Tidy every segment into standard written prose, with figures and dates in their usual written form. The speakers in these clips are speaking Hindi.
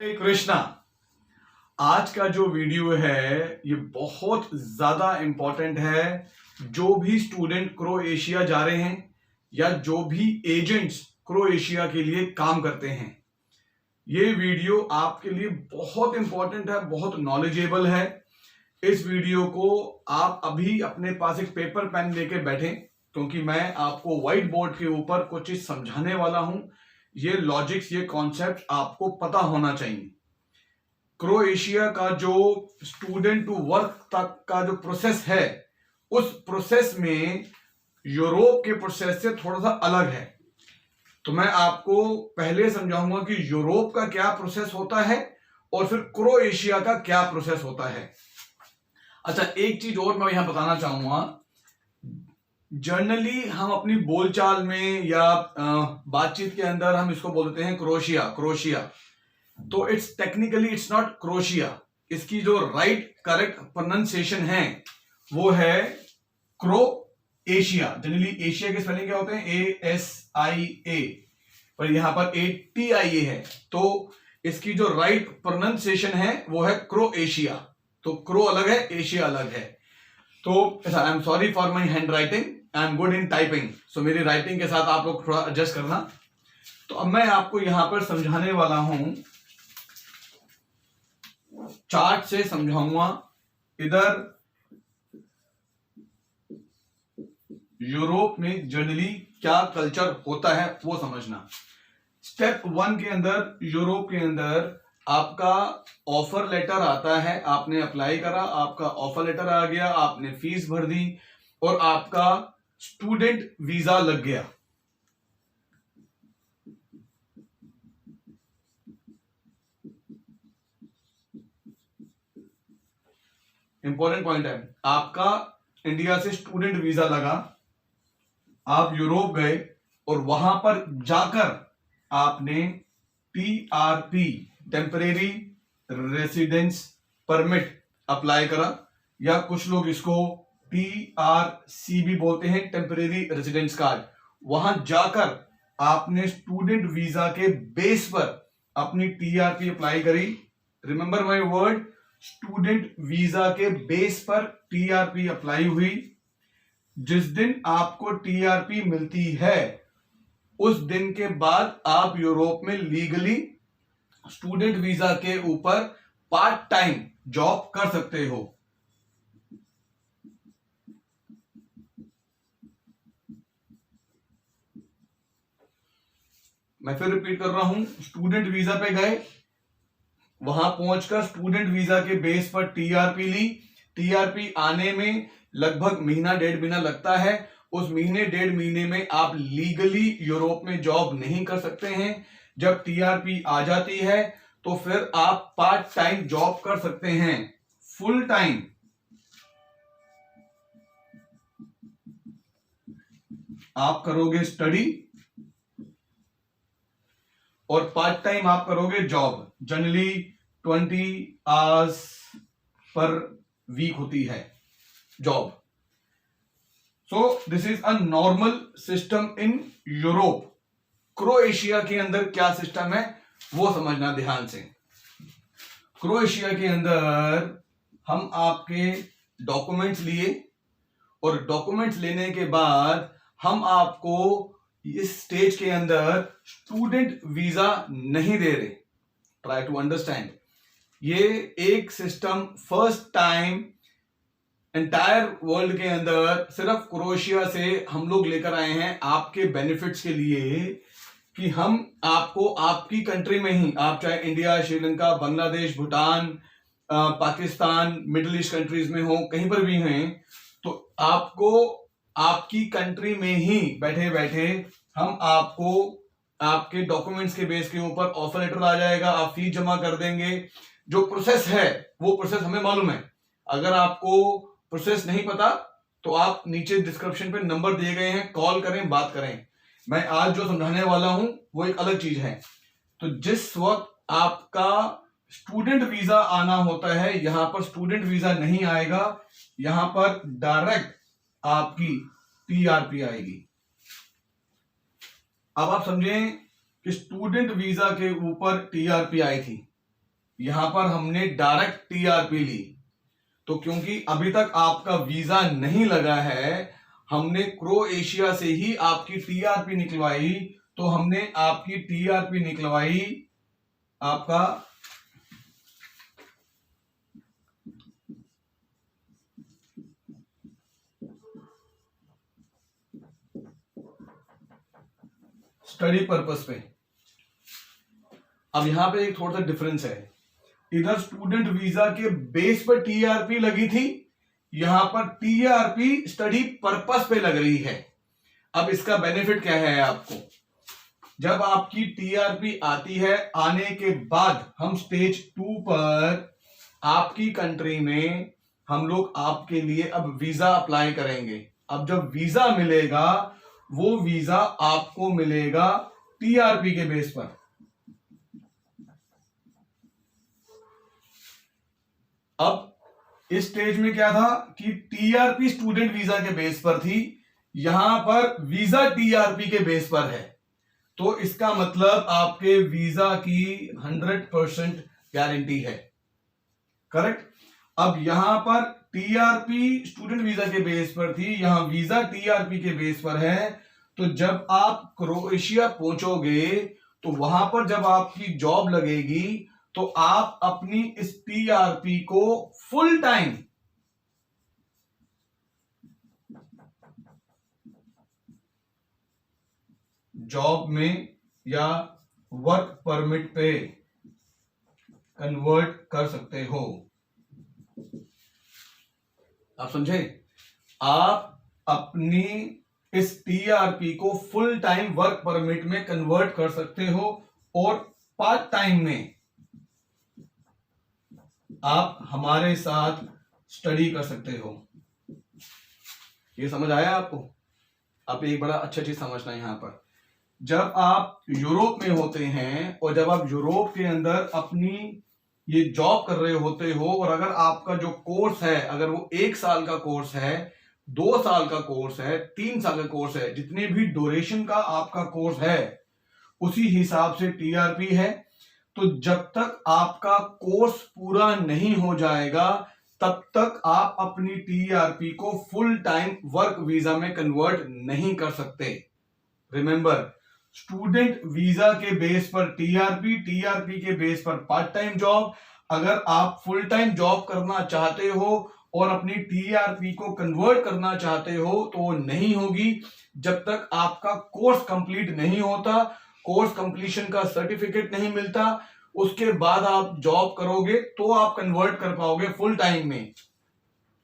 हरे कृष्णा। आज का जो वीडियो है ये बहुत ज्यादा इंपॉर्टेंट है। जो भी स्टूडेंट क्रोएशिया जा रहे हैं या जो भी एजेंट्स क्रोएशिया के लिए काम करते हैं, ये वीडियो आपके लिए बहुत इंपॉर्टेंट है, बहुत नॉलेजेबल है। इस वीडियो को आप अभी अपने पास एक पेपर पेन लेके बैठें, क्योंकि मैं आपको व्हाइट बोर्ड के ऊपर कुछ चीज समझाने वाला हूं। ये लॉजिक्स, ये कॉन्सेप्ट आपको पता होना चाहिए। क्रोएशिया का जो स्टूडेंट टू वर्क तक का जो प्रोसेस है, उस प्रोसेस में यूरोप के प्रोसेस से थोड़ा सा अलग है। तो मैं आपको पहले समझाऊंगा कि यूरोप का क्या प्रोसेस होता है और फिर क्रोएशिया का क्या प्रोसेस होता है। अच्छा, एक चीज और मैं यहां बताना चाहूंगा। जनरली हम अपनी बोलचाल में या बातचीत के अंदर हम इसको बोलते हैं क्रोएशिया क्रोएशिया। तो इट्स नॉट क्रोएशिया। इसकी जो राइट करेक्ट प्रोनाउंसिएशन है वो है क्रोएशिया। जनरली एशिया के स्पेलिंग क्या होते हैं? ASIA, पर यहां पर ATIA है। तो इसकी जो राइट प्रोनाउंसिएशन है वो है क्रोएशिया। तो क्रो अलग है, एशिया अलग है। तो I am sorry for my handwriting, I am good in typing. So मेरी राइटिंग के साथ आप लोग थोड़ा एडजस्ट करना। तो अब मैं आपको यहां पर समझाने वाला हूं, चार्ट से समझाऊंगा। इधर यूरोप में जनरली क्या कल्चर होता है वो समझना। स्टेप 1 के अंदर, यूरोप के अंदर आपका ऑफर लेटर आता है। आपने अप्लाई करा, आपका ऑफर लेटर आ गया, आपने फीस भर दी और आपका स्टूडेंट वीजा लग गया। इंपॉर्टेंट पॉइंट है, आपका इंडिया से स्टूडेंट वीजा लगा, आप यूरोप गए और वहां पर जाकर आपने TRP, temporary residence permit apply करा, या कुछ लोग इसको TRC भी बोलते हैं, टेम्परेरी रेसिडेंस कार्ड। वहां जाकर आपने स्टूडेंट वीजा के बेस पर अपनी TRP अप्लाई करी। Remember my word, student visa के बेस पर TRP अप्लाई हुई। जिस दिन आपको TRP मिलती है उस दिन के बाद आप यूरोप में लीगली स्टूडेंट वीजा के ऊपर पार्ट टाइम जॉब कर सकते हो। मैं फिर रिपीट कर रहा हूं, स्टूडेंट वीजा पे गए, वहां पहुंचकर स्टूडेंट वीजा के बेस पर TRP ली। TRP आने में लगभग महीना डेढ़ महीना लगता है। उस महीने डेढ़ महीने में आप लीगली यूरोप में जॉब नहीं कर सकते हैं। जब TRP आ जाती है तो फिर आप पार्ट टाइम जॉब कर सकते हैं। फुल टाइम आप करोगे स्टडी और पार्ट टाइम आप करोगे job. Generally 20 hours per week होती है job. So this is a normal system in Europe. Croatia के अंदर क्या सिस्टम है वो समझना ध्यान से। क्रोएशिया के अंदर हम आपके डॉक्यूमेंट्स लिए और डॉक्यूमेंट्स लेने के बाद हम आपको इस स्टेज के अंदर स्टूडेंट वीजा नहीं दे रहे। ट्राई टू अंडरस्टैंड, ये एक system first time entire world के अंदर सिर्फ क्रोएशिया से हम लोग लेकर आए हैं आपके बेनिफिट्स के लिए, कि हम आपको आपकी कंट्री में ही, आप चाहे India, Sri Lanka, Bangladesh, Bhutan, Pakistan, middle east countries में हो, कहीं पर भी हैं, तो आपको आपकी कंट्री में ही बैठे बैठे हम आपको आपके डॉक्यूमेंट्स के बेस के ऊपर ऑफर लेटर आ जाएगा, आप फीस जमा कर देंगे। जो प्रोसेस है वो प्रोसेस हमें मालूम है। अगर आपको प्रोसेस नहीं पता तो आप नीचे डिस्क्रिप्शन पे नंबर दिए गए हैं, कॉल करें, बात करें। मैं आज जो समझाने वाला हूं वो एक अलग चीज है। तो जिस वक्त आपका स्टूडेंट वीजा आना होता है, यहां पर स्टूडेंट वीजा नहीं आएगा, यहां पर डायरेक्ट आपकी TRP आएगी। अब आप समझें कि स्टूडेंट वीजा के ऊपर TRP आई थी, यहां पर हमने डायरेक्ट टीआरपी ली, तो क्योंकि अभी तक आपका वीजा नहीं लगा है, हमने क्रोएशिया से ही आपकी टीआरपी निकलवाई, तो हमने आपकी टीआरपी निकलवाई आपका स्टडी पर्पस पे। अब यहां पे एक थोड़ा सा डिफरेंस है, इधर स्टूडेंट वीजा के बेस पर टीआरपी लगी थी, यहां पर टीआरपी स्टडी पर्पस पे लग रही है। अब इसका बेनिफिट क्या है आपको, जब आपकी टीआरपी आती है, आने के बाद हम स्टेज 2 पर आपकी कंट्री में हम लोग आपके लिए अब वीजा अप्लाई करेंगे। अब जब वीजा मिलेगा, वो वीजा आपको मिलेगा टीआरपी के बेस पर। अब इस स्टेज में क्या था कि टीआरपी स्टूडेंट वीजा के बेस पर थी, यहां पर वीजा टीआरपी के बेस पर है, तो इसका मतलब आपके वीजा की 100% गारंटी है। करेक्ट। अब यहां पर टीआरपी स्टूडेंट वीजा के बेस पर थी, यहां वीजा टीआरपी के बेस पर है, तो जब आप क्रोएशिया पहुंचोगे, तो वहां पर जब आपकी जॉब लगेगी, तो आप अपनी इस टीआरपी को फुल टाइम जॉब में या वर्क परमिट पे कन्वर्ट कर सकते हो। आप समझे, आप अपनी इस टीआरपी को फुल टाइम वर्क परमिट में कन्वर्ट कर सकते हो, और पार्ट टाइम में आप हमारे साथ स्टडी कर सकते हो। ये समझ आया आपको? आप एक बड़ा अच्छा चीज समझना है, यहां पर जब आप यूरोप में होते हैं और जब आप यूरोप के अंदर अपनी ये जॉब कर रहे होते हो, और अगर आपका जो कोर्स है, अगर वो 1 साल का कोर्स है, 2 साल का कोर्स है, 3 साल का कोर्स है, जितने भी ड्यूरेशन का आपका कोर्स है, उसी हिसाब से टीआरपी है। तो जब तक आपका कोर्स पूरा नहीं हो जाएगा, तब तक आप अपनी टीआरपी को फुल टाइम वर्क वीजा में कन्वर्ट नहीं कर सकते। रिमेंबर, स्टूडेंट वीजा के बेस पर टीआरपी, टीआरपी के बेस पर पार्ट टाइम जॉब। अगर आप फुल टाइम जॉब करना चाहते हो और अपनी टीआरपी को कन्वर्ट करना चाहते हो, तो वो नहीं होगी जब तक आपका कोर्स कंप्लीट नहीं होता, कोर्स कंप्लीशन का सर्टिफिकेट नहीं मिलता। उसके बाद आप जॉब करोगे तो आप कन्वर्ट कर पाओगे फुल टाइम में।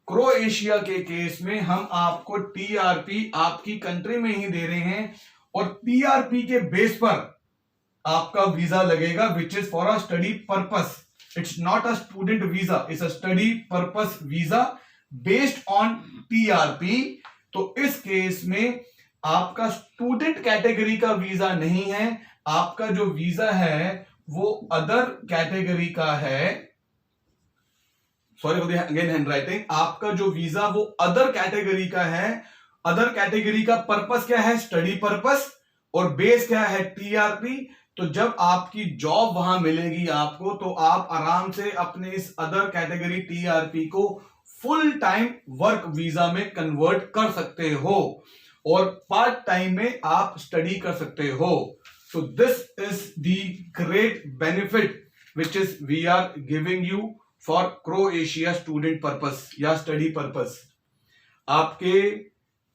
क्रोएशिया के केस में हम आपको टीआरपी आपकी कंट्री में ही दे रहे हैं, और टीआरपी के बेस पर आपका वीजा लगेगा, which is for a study purpose. It's not a student visa, it's a study purpose visa based on TRP. तो इस केस में आपका स्टूडेंट कैटेगरी का वीजा नहीं है, आपका जो वीजा है वो अदर कैटेगरी का है। Sorry for the again handwriting. आपका जो वीजा वो अदर कैटेगरी का है। अदर कैटेगरी का पर्पस क्या है? स्टडी पर्पस, और बेस क्या है? टीआरपी। तो जब आपकी जॉब वहां मिलेगी आपको, तो आप आराम से अपने इस अदर कैटेगरी टीआरपी को फुल टाइम वर्क वीजा में कन्वर्ट कर सकते हो, और पार्ट टाइम में आप स्टडी कर सकते हो। So this is the great benefit which is we are giving you for Croatia student purpose या study purpose। आपके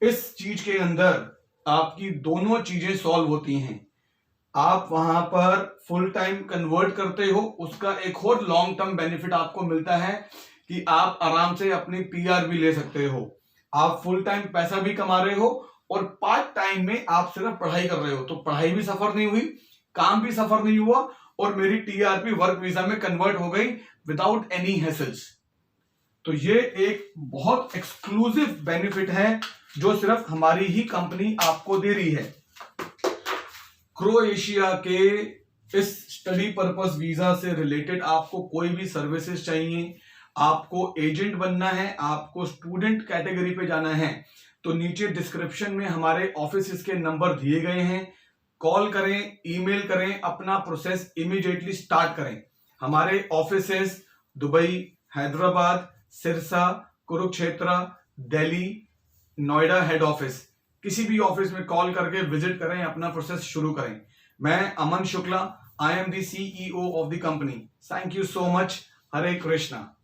इस चीज के अंदर आपकी दोनों चीजें सॉल्व होती हैं। आप वहां पर फुल टाइम कन्वर्ट करते हो, उसका एक और लॉन्ग टर्म बेनिफिट आपको मिलता है कि आप आराम से अपनी पीआर भी ले सकते हो। आप फुल टाइम पैसा भी कमा रहे हो, और पार्ट टाइम में आप सिर्फ पढ़ाई कर रहे हो, तो पढ़ाई भी सफर नहीं हुई, काम भी सफर नहीं हुआ, और मेरी टीआरपी वर्क वीजा में कन्वर्ट हो गई विदाउट एनी हैसल्स। तो ये एक बहुत एक्सक्लूसिव बेनिफिट है जो सिर्फ हमारी ही कंपनी आपको दे रही है। क्रोएशिया के इस स्टडी पर्पस वीजा से रिलेटेड आपको कोई भी सर्विसेज चाहिए, आपको एजेंट बनना है, आपको स्टूडेंट कैटेगरी पे जाना है, तो नीचे डिस्क्रिप्शन में हमारे ऑफिस के नंबर दिए गए हैं। कॉल करें, ईमेल करें, अपना प्रोसेस इमीडिएटली स्टार्ट करें। हमारे offices Dubai, Hyderabad, Sirsa, Kurukshetra, Delhi, Noida head office, किसी भी ऑफिस में कॉल करके विजिट करें, अपना प्रोसेस शुरू करें। मैं Aman Shukla, I am the CEO of the company. Thank you so much. Hare Krishna.